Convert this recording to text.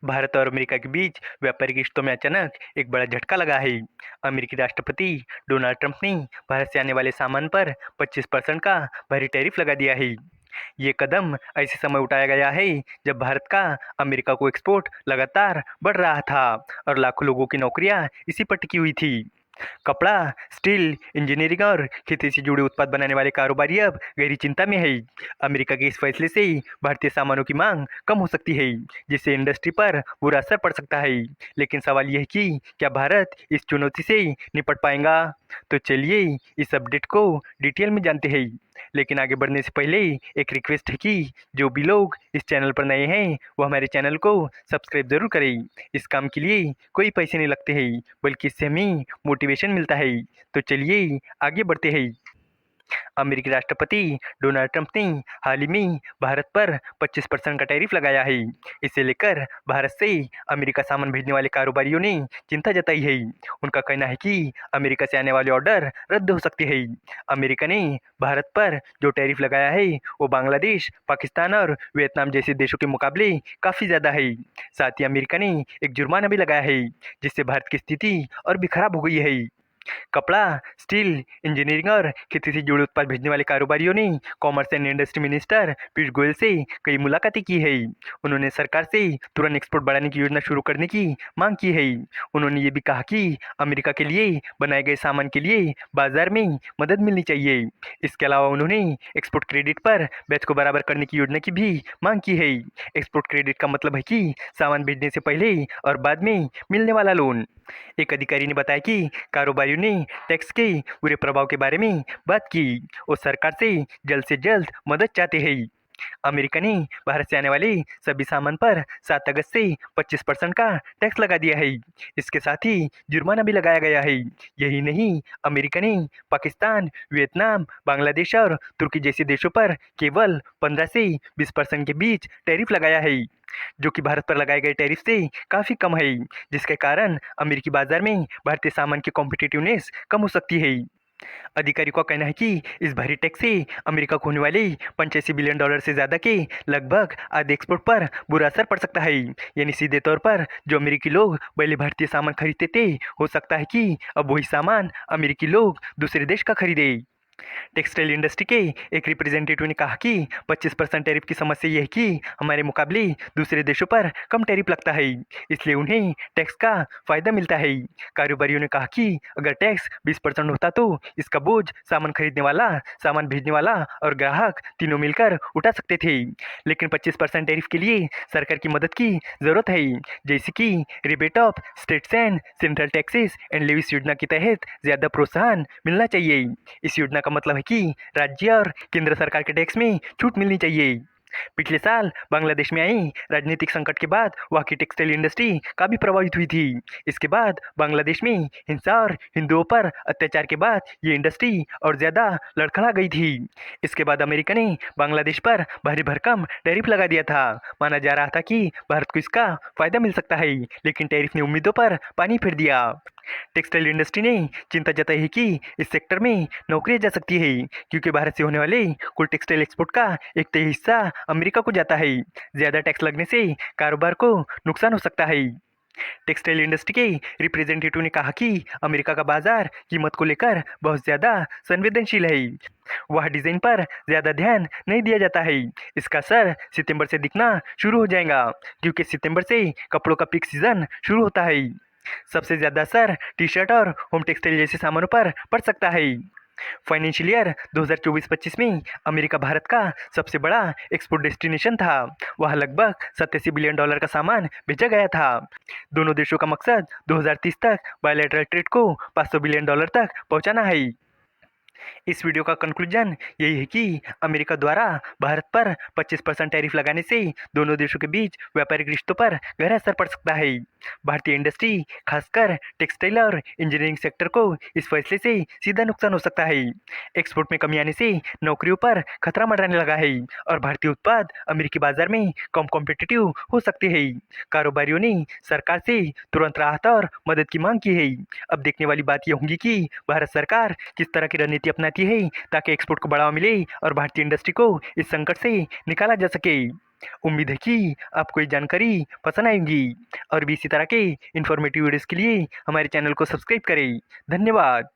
भारत और अमेरिका के बीच व्यापारिक रिश्तों में अचानक एक बड़ा झटका लगा है। अमेरिकी राष्ट्रपति डोनाल्ड ट्रंप ने भारत से आने वाले सामान पर 25% का भारी टैरिफ लगा दिया है। ये कदम ऐसे समय उठाया गया है जब भारत का अमेरिका को एक्सपोर्ट लगातार बढ़ रहा था और लाखों लोगों की नौकरियां इसी पर टिकी हुई थी। कपड़ा, स्टील, इंजीनियरिंग और खेती से जुड़े उत्पाद बनाने वाले कारोबारी अब गहरी चिंता में है। अमेरिका के इस फैसले से भारतीय सामानों की मांग कम हो सकती है, जिससे इंडस्ट्री पर बुरा असर पड़ सकता है। लेकिन सवाल यह है कि क्या भारत इस चुनौती से निपट पाएगा? तो चलिए इस अपडेट को डिटेल में जानते हैं। लेकिन आगे बढ़ने से पहले एक रिक्वेस्ट है कि जो भी लोग इस चैनल पर नए हैं वो हमारे चैनल को सब्सक्राइब जरूर करें। इस काम के लिए कोई पैसे नहीं लगते हैं, बल्कि इससे हमें मोटिवेशन मिलता है। तो चलिए आगे बढ़ते हैं। अमेरिकी राष्ट्रपति डोनाल्ड ट्रंप ने हाल ही में भारत पर 25% का टैरिफ लगाया है। इसे लेकर भारत से अमेरिका सामान भेजने वाले कारोबारियों ने चिंता जताई है। उनका कहना है कि अमेरिका से आने वाले ऑर्डर रद्द हो सकते हैं। अमेरिका ने भारत पर जो टैरिफ लगाया है वो बांग्लादेश, पाकिस्तान और वियतनाम जैसे देशों के मुकाबले काफ़ी ज़्यादा है। साथ ही अमेरिका ने एक जुर्माना भी लगाया है, जिससे भारत की स्थिति और भी खराब हो गई है। कपड़ा, स्टील, इंजीनियरिंग और खेती से जुड़े उत्पाद भेजने वाले कारोबारियों ने commerce and industry minister Piyush Goyal से कई मुलाकातें की है। उन्होंने सरकार से तुरंत एक्सपोर्ट बढ़ाने की योजना शुरू करने की मांग की है। उन्होंने ये भी कहा कि अमेरिका के लिए बनाए गए सामान के लिए बाजार में मदद मिलनी चाहिए। इसके अलावा उन्होंने एक्सपोर्ट क्रेडिट पर ब्याज को बराबर करने की योजना की भी मांग की है। एक्सपोर्ट क्रेडिट का मतलब है कि सामान भेजने से पहले और बाद में मिलने वाला लोन। एक अधिकारी ने बताया कि कारोबारियों ने टैक्स के बुरे प्रभाव के बारे में बात की और सरकार से जल्द मदद चाहते हैं। अमेरिका ने भारत से आने वाले सभी सामान पर 7 अगस्त से 25% का टैक्स लगा दिया है। इसके साथ ही जुर्माना भी लगाया गया है। यही नहीं, अमेरिका ने पाकिस्तान, वियतनाम, बांग्लादेश और तुर्की जैसे देशों पर केवल 15 से 20% के बीच टैरिफ लगाया है, जो कि भारत पर लगाए गए टैरिफ से काफ़ी कम है, जिसके कारण अमेरिकी बाजार में भारतीय सामान की कॉम्पिटिटिवनेस कम हो सकती है। अधिकारी का कहना है कि इस भारी टैक्स से अमेरिका को होने वाले 85 बिलियन डॉलर से ज़्यादा के लगभग आधे एक्सपोर्ट पर बुरा असर पड़ सकता है। यानी सीधे तौर पर जो अमेरिकी लोग पहले भारतीय सामान खरीदते थे, हो सकता है कि अब वही सामान अमेरिकी लोग दूसरे देश का खरीदे। टेक्सटाइल इंडस्ट्री के एक रिप्रेजेंटेटिव ने कहा कि 25% टैरिफ की समस्या यह है कि हमारे मुकाबले दूसरे देशों पर कम टैरिफ लगता है, इसलिए उन्हें टैक्स का फायदा मिलता है। कारोबारियों ने कहा कि अगर टैक्स 20% होता तो इसका बोझ सामान खरीदने वाला, सामान भेजने वाला और ग्राहक तीनों मिलकर उठा सकते थे। लेकिन 25% टैरिफ के लिए सरकार की मदद की जरूरत है, जैसे कि rebate of states and central taxes and levies योजना के तहत ज्यादा प्रोत्साहन मिलना चाहिए। इस योजना का मतलब है कि राज्य और केंद्र सरकार के टैक्स में छूट मिलनी चाहिए। पिछले साल बांग्लादेश में आई राजनीतिक संकट के बाद वहाँ की टेक्सटाइल इंडस्ट्री काफी प्रभावित हुई थी। इसके बाद बांग्लादेश में हिंसा और हिंदुओं पर अत्याचार के बाद ये इंडस्ट्री और ज्यादा लड़खड़ा गई थी। इसके बाद अमेरिका ने बांग्लादेश पर भारी भरकम टैरिफ लगा दिया था। माना जा रहा था कि भारत को इसका फायदा मिल सकता है, लेकिन टैरिफ ने उम्मीदों पर पानी फेर दिया। टेक्सटाइल इंडस्ट्री ने चिंता जताई है कि इस सेक्टर में नौकरियां जा सकती है, क्योंकि भारत से होने वाले कुल टेक्सटाइल एक्सपोर्ट का एक तिहाई हिस्सा अमेरिका को जाता है। ज्यादा टैक्स लगने से कारोबार को नुकसान हो सकता है। टेक्सटाइल इंडस्ट्री के रिप्रेजेंटेटिव ने कहा कि अमेरिका का बाजार कीमत को लेकर बहुत ज्यादा संवेदनशील है। वह डिजाइन पर ज्यादा ध्यान नहीं दिया जाता है। इसका असर सितंबर से दिखना शुरू हो जाएगा, क्योंकि सितंबर से कपड़ों का पीक सीजन शुरू होता है। सबसे ज्यादा असर टी शर्ट और होम टेक्सटाइल जैसे सामानों पर पड़ सकता है। फाइनेंशियल ईयर 2024-25 में अमेरिका भारत का सबसे बड़ा एक्सपोर्ट डेस्टिनेशन था। वहाँ लगभग 87 बिलियन डॉलर का सामान भेजा गया था। दोनों देशों का मकसद 2030 तक बायलैटरल ट्रेड को 500 बिलियन डॉलर तक पहुंचाना है। इस वीडियो का कंक्लूजन यही है कि अमेरिका द्वारा भारत पर 25% टैरिफ लगाने से दोनों देशों के बीच व्यापारिक रिश्तों पर गहरा असर पड़ सकता है। भारतीय इंडस्ट्री, खासकर टेक्सटाइल और इंजीनियरिंग सेक्टर को इस फैसले से सीधा नुकसान हो सकता है। एक्सपोर्ट में कमी आने से नौकरियों पर खतरा मंडराने लगा है और भारतीय उत्पाद अमेरिकी बाजार में कम कॉम्पिटिटिव हो सकते हैं। कारोबारियों ने सरकार से तुरंत राहत और मदद की मांग की है। अब देखने वाली बात यह होगी कि भारत सरकार किस तरह की रणनीति अपनाती है ताकि एक्सपोर्ट को बढ़ावा मिले और भारतीय इंडस्ट्री को इस संकट से निकाला जा सके। उम्मीद है कि आपको ये जानकारी पसंद आएगी और भी इसी तरह के इन्फॉर्मेटिव वीडियोज़ के लिए हमारे चैनल को सब्सक्राइब करें। धन्यवाद।